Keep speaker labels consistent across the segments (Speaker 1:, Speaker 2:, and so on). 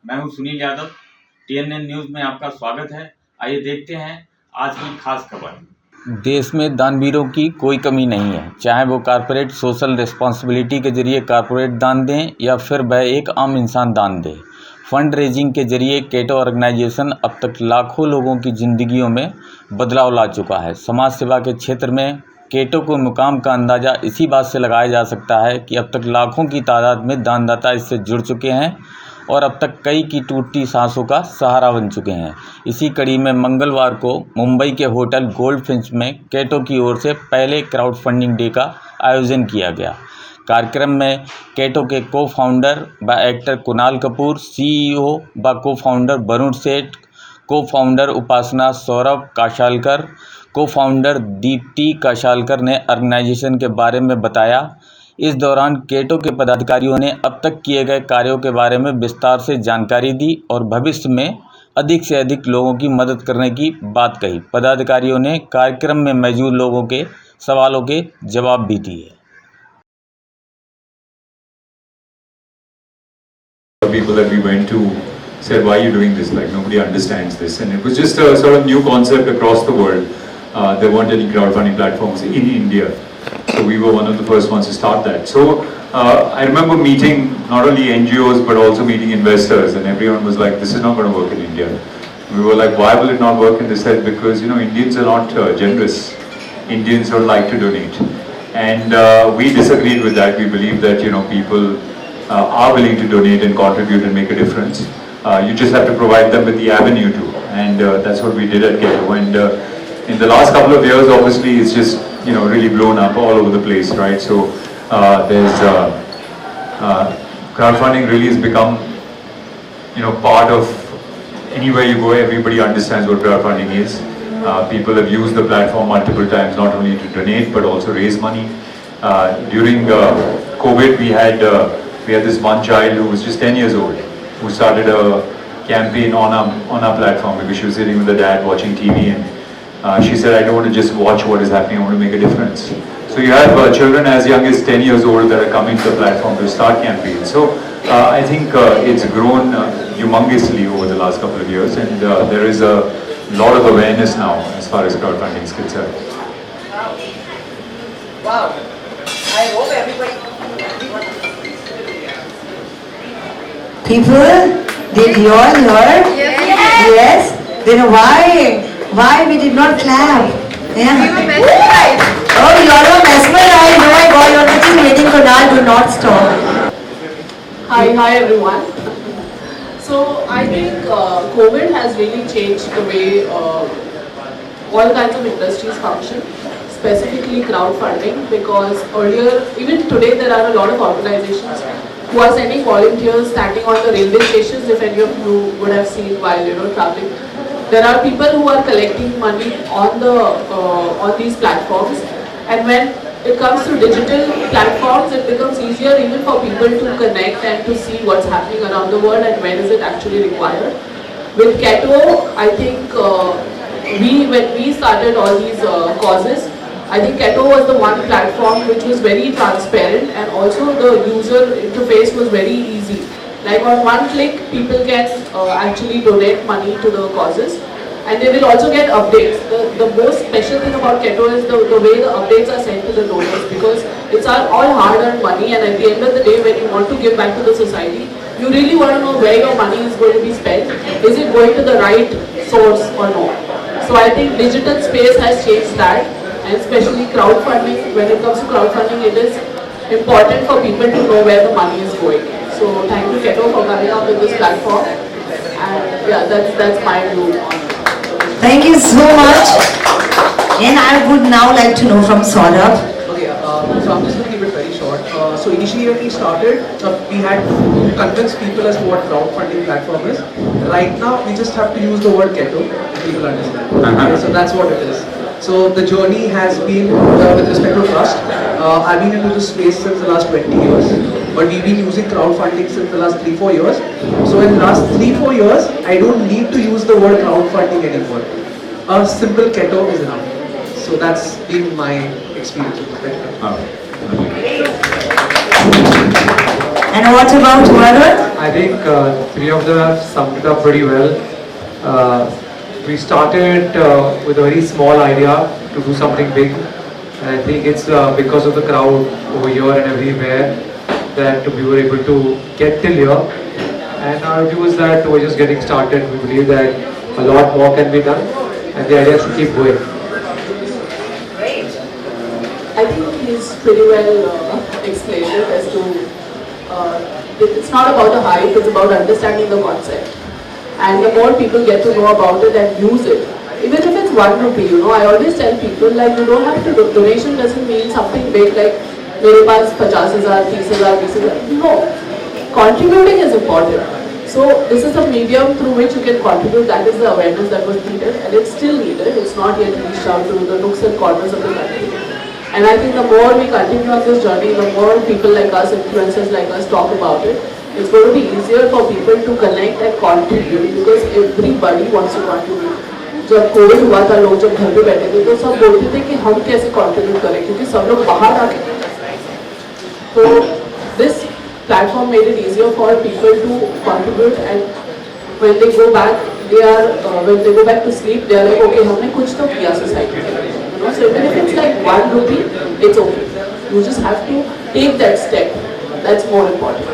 Speaker 1: मैं हूं Sunil Yadav. TNN news में आपका स्वागत है। आइए देखते हैं आज की खास खबर।
Speaker 2: देश में दानवीरों की कोई कमी नहीं है, चाहे वो कॉरपोरेट सोशल रिस्पॉन्सिबिलिटी के जरिए कॉरपोरेट दान दें या फिर वह एक आम इंसान दान दे। फंड रेजिंग के जरिए केटो ऑर्गेनाइजेशन अब तक लाखों लोगों की ज़िंदगियों में बदलाव ला चुका है। समाज सेवा के क्षेत्र में केटो को मुकाम का अंदाज़ा इसी बात से लगाया जा सकता है कि अब तक लाखों की तादाद में दानदाता इससे जुड़ चुके हैं और अब तक कई की टूटती सांसों का सहारा बन चुके हैं। इसी कड़ी में मंगलवार को मुंबई के होटल गोल्ड फिंच में केटो की ओर से पहले क्राउड फंडिंग डे का आयोजन किया गया। कार्यक्रम में केटो के को फाउंडर व एक्टर कुणाल कपूर, सीईओ व को फाउंडर वरुण सेठ, को फाउंडर उपासना सौरभ काशालकर, को फाउंडर दीप्ति काशालकर ने ऑर्गेनाइजेशन के बारे में बताया। इस दौरान केटो के पदाधिकारियों ने अब तक किए गए कार्यों के बारे में विस्तार से जानकारी दी और भविष्य में अधिक से अधिक लोगों की मदद करने की बात कही। पदाधिकारियों ने कार्यक्रम में मौजूद लोगों के सवालों के जवाब भी दिए।
Speaker 3: People that we went to said, why are you doing this? Like, nobody understands this. And it was just a sort of new concept across the world. There weren't any crowdfunding platforms in India. So we were one of the first ones to start that. So I remember meeting not only NGOs but also meeting investors, and everyone was like, this is not going to work in India. We were like, why will it not work? And they said, because Indians are not generous. Indians don't like to donate. And we disagreed with that. We believe that people are willing to donate and contribute and make a difference. You just have to provide them with the avenue to, and that's what we did at Keto. And in the last couple of years, obviously, it's just really blown up all over the place, right? So there's crowdfunding really has become part of anywhere you go. Everybody understands what crowdfunding is. People have used the platform multiple times, not only to donate but also raise money. During COVID, we had this one child who was just 10 years old who started a campaign on our platform because she was sitting with her dad watching TV, and she said, I don't want to just watch what is happening, I want to make a difference. So you have children as young as 10 years old that are coming to the platform to start campaigns. So I think it's grown humongously over the last couple of years, and there is a lot of awareness now as far as crowdfunding is concerned.
Speaker 4: Wow. I hope everybody...
Speaker 5: People, did you all hear? Yes. Then why we did not clap? Yeah.
Speaker 4: We were mesmerized.
Speaker 5: Oh, you all were mesmerized. Oh my God, you're just waiting for now. Do not stop.
Speaker 6: Hi everyone. So I think COVID has really changed the way all kinds of industries function, specifically crowdfunding, because earlier, even today, there are a lot of organizations who are sending volunteers standing on the railway stations. If any of you would have seen while traveling, there are people who are collecting money on these platforms, and when it comes to digital platforms, it becomes easier even for people to connect and to see what's happening around the world and when is it actually required. With Keto, I think when we started all these causes, I think Keto was the one platform which was very transparent, and also the user interface was very easy. Like on one click, people can actually donate money to the causes, and they will also get updates. The most special thing about Keto is the way the updates are sent to the donors, because it's all hard-earned money, and at the end of the day, when you want to give back to the society, you really want to know where your money is going to be spent. Is it going to the right source or not? So I think digital space has changed that. And especially crowdfunding, when it comes to crowdfunding, it is important for people to know where the money is going. So thank you Keto for coming up with this platform, and yeah, that's my view on it.
Speaker 5: Thank you so much. And I would now like to know from Saurabh.
Speaker 7: Okay, so I'm just going to keep it very short. So initially when we started, we had to convince people as to what crowdfunding platform is. Right now, we just have to use the word Keto, if people understand. Okay, so that's what it is. So the journey has been with respect to trust. I've been into this space since the last 20 years, but we've been using crowdfunding since the last 3-4 years. So in the last 3-4 years, I don't need to use the word crowdfunding anymore. A simple Keto is enough. So that's been my experience with Keto.
Speaker 5: And what about Varun?
Speaker 8: I think three of them have summed it up pretty well. We started with a very small idea to do something big. And I think it's because of the crowd over here and everywhere that we were able to get till here. And our view is that we're just getting started. We believe that a lot more can be done, and the idea is to keep going.
Speaker 6: I think he's pretty well explained it as to it's not about the hype, it's about understanding the concept. And the more people get to know about it and use it, even if it's 1 rupee, I always tell people, like, you don't have to, donation doesn't mean something big like, mere paas 50,000, 30,000, 20,000. No, contributing is important. So this is the medium through which you can contribute. That is the awareness that was needed, and it's still needed. It's not yet reached out to the nooks and corners of the country. And I think the more we continue on this journey, the more people like us, influencers like us talk about it, it's going to be easier for people to connect and contribute, because everybody wants to contribute. जब Covid हुआ था, लोग जब घर पे बैठे थे तो सब बोलते थे कि हम कैसे कंट्रीब्यूट करें, क्योंकि सब लोग बाहर आ गए. तो this platform made it easier for people to contribute, and when they go back, when they go back to sleep, they are like, okay, हमने कुछ तो किया society के लिए. So even if it's like 1 rupee, it's okay. You just have to take that step. That's more important.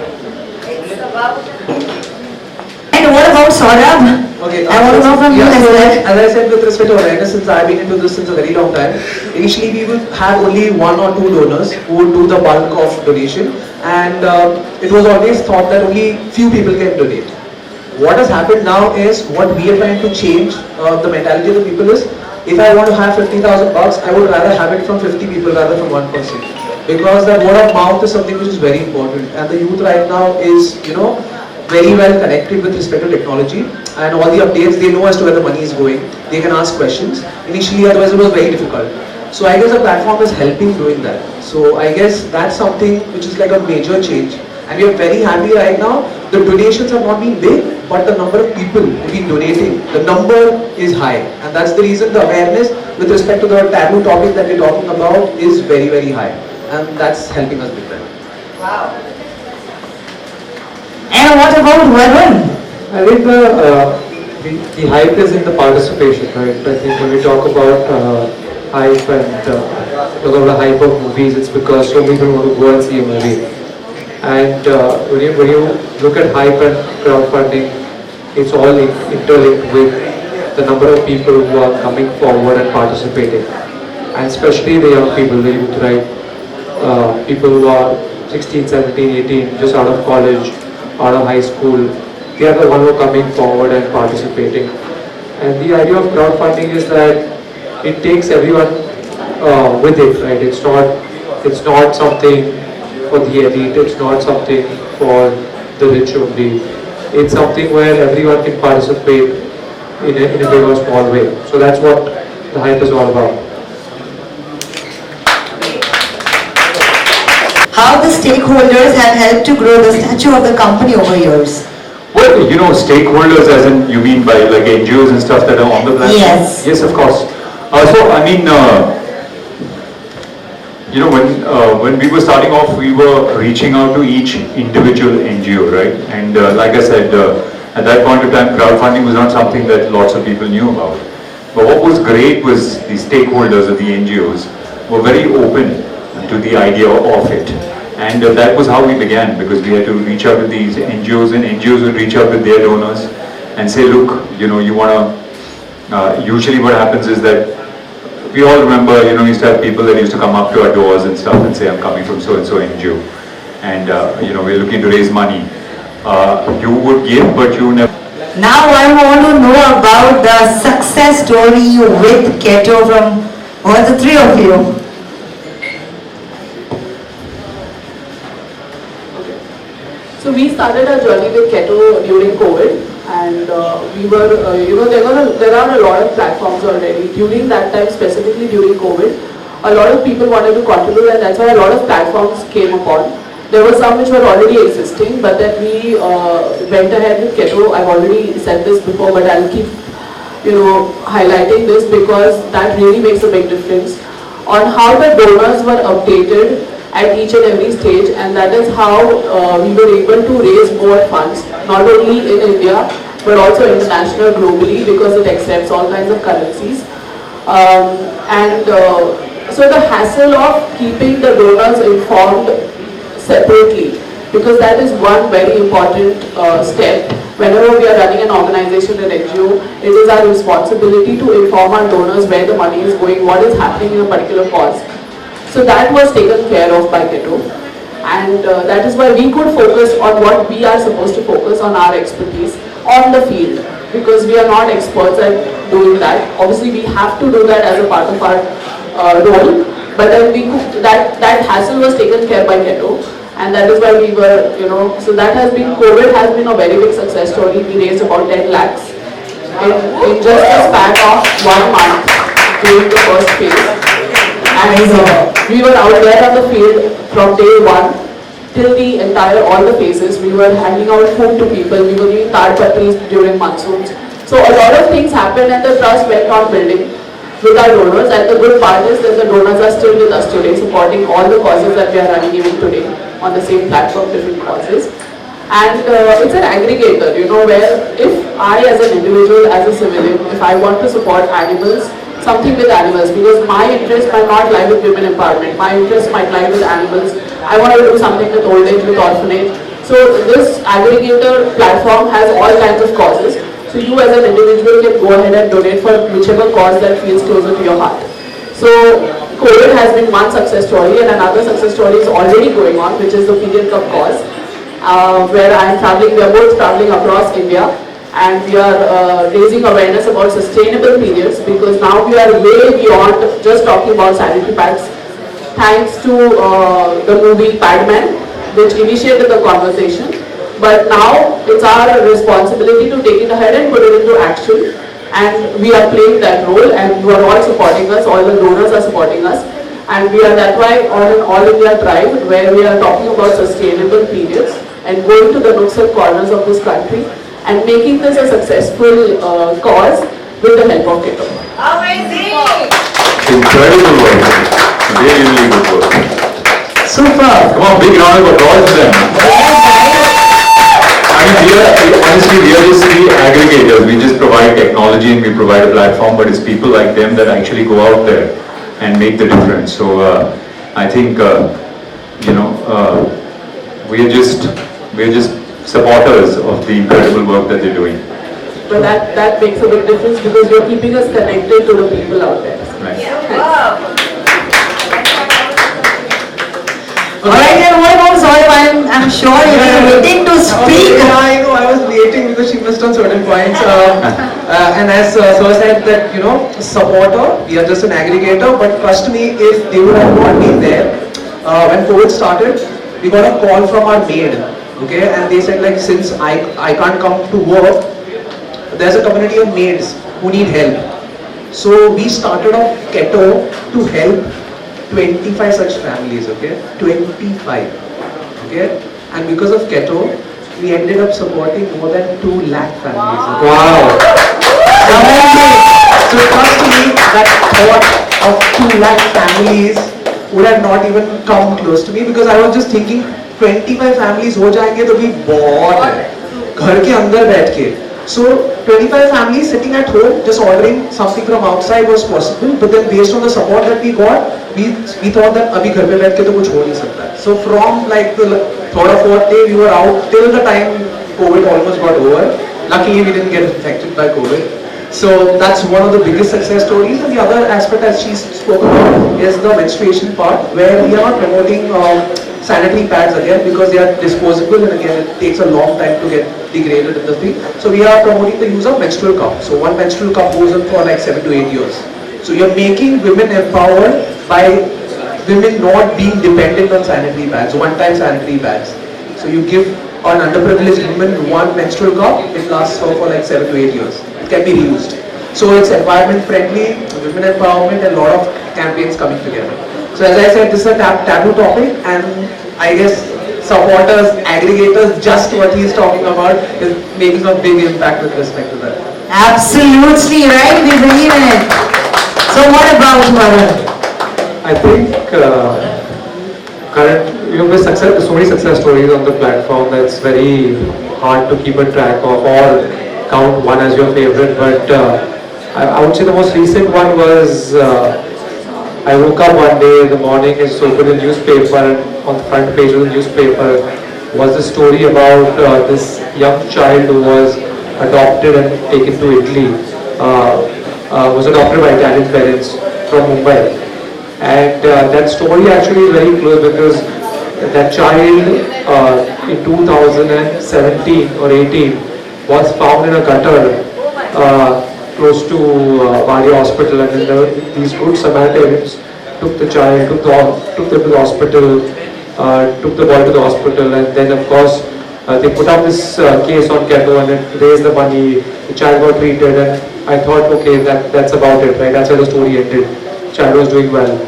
Speaker 5: And what about Saurabh?
Speaker 7: Okay,
Speaker 5: I want to know from you as well.
Speaker 7: As I said, with respect to awareness, since I've been into this since a very long time, initially we would have only 1 or 2 donors who would do the bulk of donation, and it was always thought that only few people can donate. What has happened now is, what we are trying to change the mentality of the people is, if I want to have 50,000 bucks, I would rather have it from 50 people rather from 1 person. Because that word of mouth is something which is very important, and the youth right now is, very well connected with respect to technology, and all the updates, they know as to where the money is going. They can ask questions. Initially, otherwise it was very difficult. So I guess the platform is helping doing that. So I guess that's something which is like a major change. And we are very happy right now. The donations have not been big, but the number of people who have been donating, the number is high. And that's the reason the awareness with respect to the taboo topic that we're talking about is very, very high. And that's helping us big time.
Speaker 4: Wow.
Speaker 5: And what about Varun?
Speaker 8: I think the hype is in the participation, right? I think when we talk about hype and talk about the hype of movies, it's because so many people want to go and see a movie. And when you look at hype and crowdfunding, it's all interlinked with the number of people who are coming forward and participating, and especially the young people, the youth, right? People who are 16, 17, 18, just out of college, out of high school, they are the one who are coming forward and participating. And the idea of crowdfunding is that it takes everyone with it, right? It's not something for the elite, it's not something for the rich only. It's something where everyone can participate in a big or small way. So that's what the hype is all about.
Speaker 5: How the stakeholders have helped to grow the stature of the company over years?
Speaker 3: Well, stakeholders, as in you mean by like NGOs and stuff that are on the platform?
Speaker 5: Yes.
Speaker 3: Yes, of course. So I mean, when we were starting off, we were reaching out to each individual NGO, right? And like I said, at that point of time, crowdfunding was not something that lots of people knew about. But what was great was the stakeholders of the NGOs were very open to the idea of it. And that was how we began, because we had to reach out to these NGOs, and NGOs would reach out to their donors and say, look, you want to, usually what happens is that we all remember, we used to have people that used to come up to our doors and stuff and say, I'm coming from so-and-so NGO. And, we're looking to raise money. You would give, but you never.
Speaker 5: Now I want to know about the success story with Keto from all the three of you.
Speaker 6: So we started our journey with Keto during COVID, and we were, there are a lot of platforms already. During that time, specifically during COVID, a lot of people wanted to contribute, and that's why a lot of platforms came upon. There were some which were already existing, but then we went ahead with Keto. I've already said this before, but I'll keep, highlighting this because that really makes a big difference on how the donors were updated at each and every stage, and that is how we were able to raise more funds, not only in India but also international globally, because it accepts all kinds of currencies. So the hassle of keeping the donors informed separately, because that is one very important step. Whenever we are running an organization, an NGO, it is our responsibility to inform our donors where the money is going, what is happening in a particular cause. So that was taken care of by Keto, and that is why we could focus on what we are supposed to focus on, our expertise on the field, because we are not experts at doing that. Obviously we have to do that as a part of our role, but then that hassle was taken care by Keto, and that is why we were, so that has been, COVID has been a very big success story. We raised about 10 lakhs in just a span of 1 month during the first phase, and we were out there on the field from day one till the all the phases. We were handing out food to people, we were doing tar patris during monsoons. So a lot of things happened, and the trust went on building with our donors. And the good part is that the donors are still with us today, supporting all the causes that we are running even today on the same platform, different causes. And it's an aggregator, where if I as an individual, as a civilian, if I want to support animals, something with animals, because my interest might not lie with women empowerment, my interest might lie with animals. I want to do something with old age, with orphanage. So this aggregator platform has all kinds of causes. So you as an individual can go ahead and donate for whichever cause that feels closer to your heart. So COVID has been one success story, and another success story is already going on, which is the Period Cup cause, where I am traveling, we are both traveling across India, and we are raising awareness about sustainable periods, because now we are way beyond just talking about sanitary pads. Thanks to the movie Padman, which initiated the conversation. But now it's our responsibility to take it ahead and put it into action, and we are playing that role, and you are all supporting us, all the donors are supporting us, and we are that why on an All India drive where we are talking about sustainable periods and going to the nooks and corners of this country and making this a successful cause with the help of Keto.
Speaker 4: Amazing!
Speaker 3: Incredible work. Really, really good work.
Speaker 5: Super.
Speaker 3: Come on, big round of applause for them. I mean, honestly, we are just the aggregators. We just provide technology and we provide a platform, but it's people like them that actually go out there and make the difference. So I think, we are just supporters of the incredible work that they're doing.
Speaker 6: But that makes a big difference, because you're keeping us connected to the people out there.
Speaker 3: Right.
Speaker 5: Alright, everyone knows I'm sure you were waiting to speak.
Speaker 7: I know, I was waiting because she missed on certain points. And as Sir said that, supporter, we are just an aggregator, but trust me, if they would have not been there, when COVID started, we got a call from our maid, okay, and they said like, since I can't come to work, there's a community of maids who need help. So we started off Keto to help 25 such families, okay? 25, okay? And because of Keto, we ended up supporting more than 2 lakh families. Okay?
Speaker 3: Wow!
Speaker 7: So trust me, that thought of 2 lakh families would have not even come close to me, because I was just thinking 25 families हो जाएंगे तो भी बहुत है घर के अंदर बैठ के. So 25 families sitting at home just ordering something from outside was possible, but then based on the support that we got, we thought that अभी घर पे बैठ के तो कुछ हो नहीं सकता. So from like the third or fourth day we were out till the time COVID almost got over. Luckily we didn't get infected by COVID. So that's one of the biggest success stories. And the other aspect, as she spoke about, is the menstruation part, where we are not promoting sanitary pads again, because they are disposable, and again it takes a long time to get degraded in the thing. So we are promoting the use of menstrual cup. So one menstrual cup goes on for like 7 to 8 years. So you're making women empowered by women not being dependent on sanitary pads, one-time sanitary pads. So you give an underprivileged woman one menstrual cup, it lasts her for like 7 to 8 years. It can be reused. So it's environment friendly, women empowerment, and a lot of campaigns coming together. So as I said, this is a taboo topic, and I guess supporters, aggregators, just what he is talking about is making a big impact with respect to that.
Speaker 5: Absolutely right, we believe in it. So what about Varun?
Speaker 8: I think With success, so many success stories on the platform that's very hard to keep a track of or count one as your favorite. But I would say the most recent one was I woke up one day in the morning and just opened a newspaper, and on the front page of the newspaper was the story about this young child who was adopted and taken to Italy. Was adopted by Italian parents from Mumbai. And that story actually is very close because that child in 2017 or 18 was found in a gutter close to Bari Hospital, and then these good Samaritans took the child, took them to the hospital, took the boy to the hospital, and then of course they put up this case on Keto and it raised the money. The child got treated, and I thought, okay, that's about it, right? That's where the story ended. The child was doing well,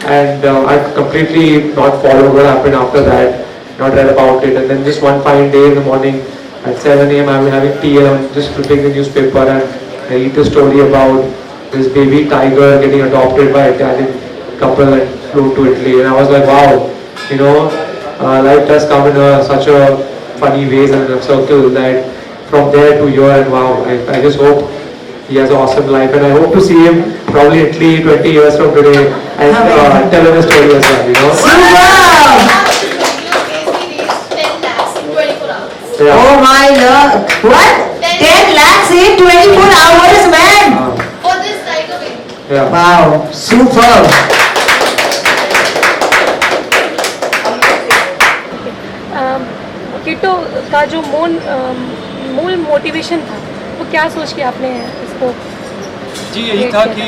Speaker 8: and I completely not followed what happened after that, not read about it, and then just one fine day in the morning at 7 a.m. I'm having tea and I'm just flipping the newspaper and I read the story about this baby tiger getting adopted by an Italian couple and flew to Italy, and I was like, wow, life does come in such a funny ways and a circle that from there to here, and wow, I just hope he has an awesome life, and I hope to see him probably in Italy 20 years from today and tell him a story as well,
Speaker 5: Super!
Speaker 8: Yeah.
Speaker 5: Oh my Lord! What? 10 lakhs in 24 hours, man!
Speaker 9: For this tiger baby.
Speaker 8: Yeah.
Speaker 5: Wow, super!
Speaker 10: किटो का जो मूल motivation था वो क्या सोच के आपने इसको?
Speaker 3: जी यही था कि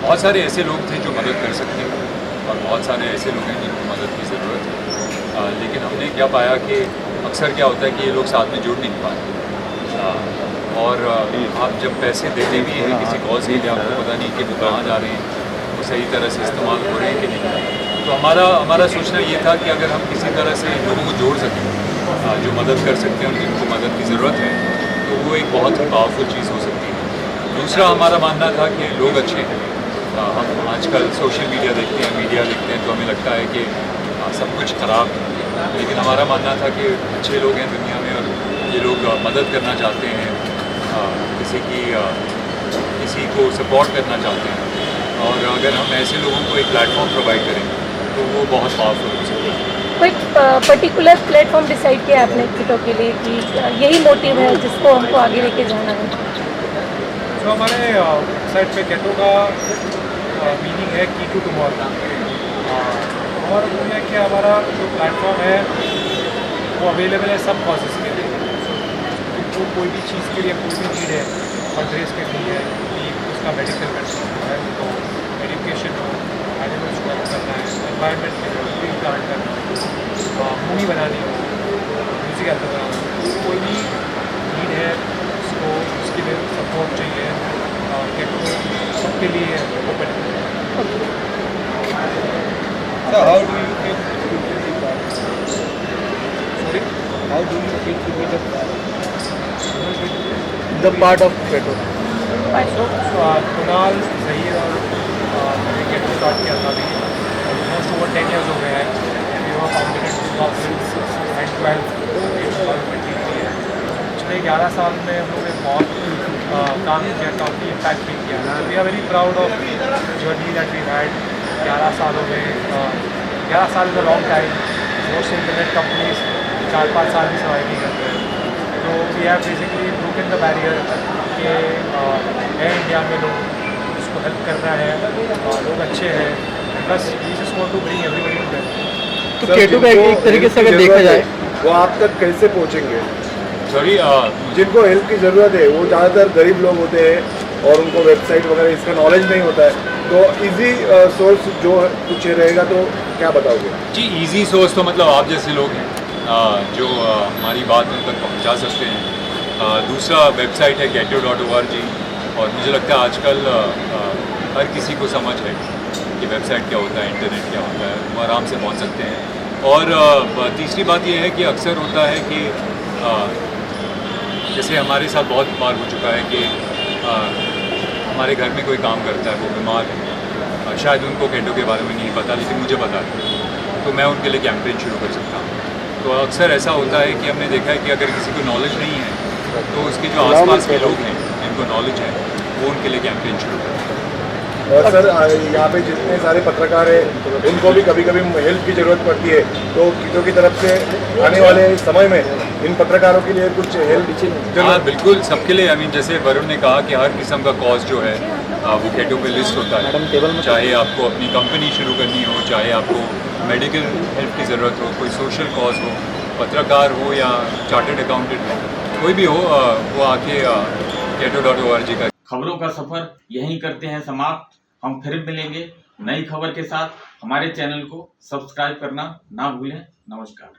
Speaker 3: बहुत सारे ऐसे लोग थे जो मदद कर सकते हैं और बहुत सारे ऐसे लोग हैं जिनको मदद की ज़रूरत है, लेकिन हमने क्या पाया कि अक्सर क्या होता है कि ये लोग साथ में जुड़ नहीं पाते, और आप जब पैसे देते भी हैं किसी कॉज के लिए आपको पता नहीं कि वो कहाँ जा रहे हैं, वो सही तरह से इस्तेमाल हो रहे हैं कि नहीं। तो हमारा सोचना ये था कि अगर हम किसी तरह से लोगों को जोड़ सकें जो मदद कर सकते हैं और जिनको मदद की ज़रूरत है, तो वो एक बहुत ही पावरफुल चीज़ हो सकती है। दूसरा हमारा मानना था कि लोग अच्छे हैं। हम आजकल सोशल मीडिया देखते हैं, मीडिया देखते हैं, तो हमें लगता है कि सब कुछ ख़राब है, लेकिन हमारा मानना था कि अच्छे लोग हैं दुनिया में और ये लोग मदद करना चाहते हैं, किसी को सपोर्ट करना चाहते हैं, और अगर हम ऐसे लोगों को एक प्लेटफॉर्म प्रोवाइड करें तो वो बहुत पावरफुल हो सकता है।
Speaker 10: कोई पर्टिकुलर प्लेटफॉर्म डिसाइड किया आपने किटो के लिए कि यही मोटिव है जिसको हमको आगे लेके जाना है?
Speaker 11: तो हमारे साइट पे केटो का मीनिंग है की टू टुमारो, और वो है कि हमारा जो प्लेटफॉर्म है वो अवेलेबल है सब कॉजेज़ के लिए। तो कोई भी चीज़ के लिए कोई भी नीड है फंडरेज करनी है, उसका मेडिकल कंडीशन है, तो एजुकेशन हो, एनिमल्स को हेल्प करना है, एनवायरनमेंट में ट्री प्लांट करना है, मूवी बनानी हो, म्यूज़िक हेल्प करना हो, कोई भी नीड है उसको उसके लिए सपोर्ट चाहिए, केटो सबके लिए ओपन है।
Speaker 12: So how do you feel to be the part?
Speaker 11: Sorry?
Speaker 12: How do you feel to be the part of Keto?
Speaker 11: So Kunal Zaheer और मैंने केटो स्टार्ट किया था अभी ऑलमोस्ट ओवर 10 years हो गए हैं। वी वर फाउंडेड इन 2012 2023 है। पिछले 11 साल में हम लोग ने बहुत काम किया, काफ़ी इम्पैक्ट भी किया। We are very proud of journey that we had 11 सालों में। 11 साल is a long time. Most internet companies 4-5 साल भी सर्वाइव नहीं करते हैं। तो we have basically broken the barrier के है इंडिया में लोग जिसको हेल्प करना है, लोग अच्छे हैं, बस we just want to bring everybody together.
Speaker 12: तो केटो का एक तरीके से अगर देखा जाए वो आप तक कैसे पहुँचेंगे?
Speaker 3: सॉरी,
Speaker 12: जिनको हेल्प की ज़रूरत है वो ज़्यादातर गरीब लोग होते हैं और उनको वेबसाइट वगैरह इसका नॉलेज नहीं होता है, तो इजी सोर्स जो कुछ रहेगा तो क्या बताओगे?
Speaker 3: जी इजी सोर्स तो मतलब आप जैसे लोग हैं जो हमारी बात उन तक पहुंचा सकते हैं। दूसरा वेबसाइट है geto.org, और मुझे लगता है आजकल हर किसी को समझ है कि वेबसाइट क्या होता है, इंटरनेट क्या होता है, वो आराम से पहुंच सकते हैं। और तीसरी बात ये है कि अक्सर होता है कि जैसे हमारे साथ बहुत बार हो चुका है कि हमारे घर में कोई काम करता है, वो बीमार है, शायद उनको केटो के बारे में नहीं पता, लेकिन मुझे पता है, तो मैं उनके लिए कैंपेन शुरू कर सकता हूँ। तो अक्सर ऐसा होता है कि हमने देखा है कि अगर किसी को नॉलेज नहीं है तो उसके जो आसपास के लोग हैं जिनको नॉलेज है वो उनके लिए कैंपेन शुरू करते हैं।
Speaker 12: और सर यहाँ पे जितने सारे पत्रकार हैं उनको भी कभी कभी हेल्प की ज़रूरत पड़ती है, तो किटो की तरफ से आने वाले समय में इन पत्रकारों के लिए कुछ हेल्प?
Speaker 3: हाँ बिल्कुल, सबके लिए। आई मीन जैसे वरुण ने कहा कि हर किस्म का कॉज जो है वो केटो पे लिस्ट होता है। चाहे आपको अपनी कंपनी शुरू करनी हो, चाहे आपको मेडिकल हेल्प की ज़रूरत हो, कोई सोशल कॉज हो, पत्रकार हो या चार्टर्ड अकाउंटेंट हो, कोई भी हो, वो आके keto.org का।
Speaker 1: खबरों का सफर यहीं करते हैं समाप्त। हम फिर मिलेंगे नई खबर के साथ। हमारे चैनल को सब्सक्राइब करना ना भूलें। नमस्कार।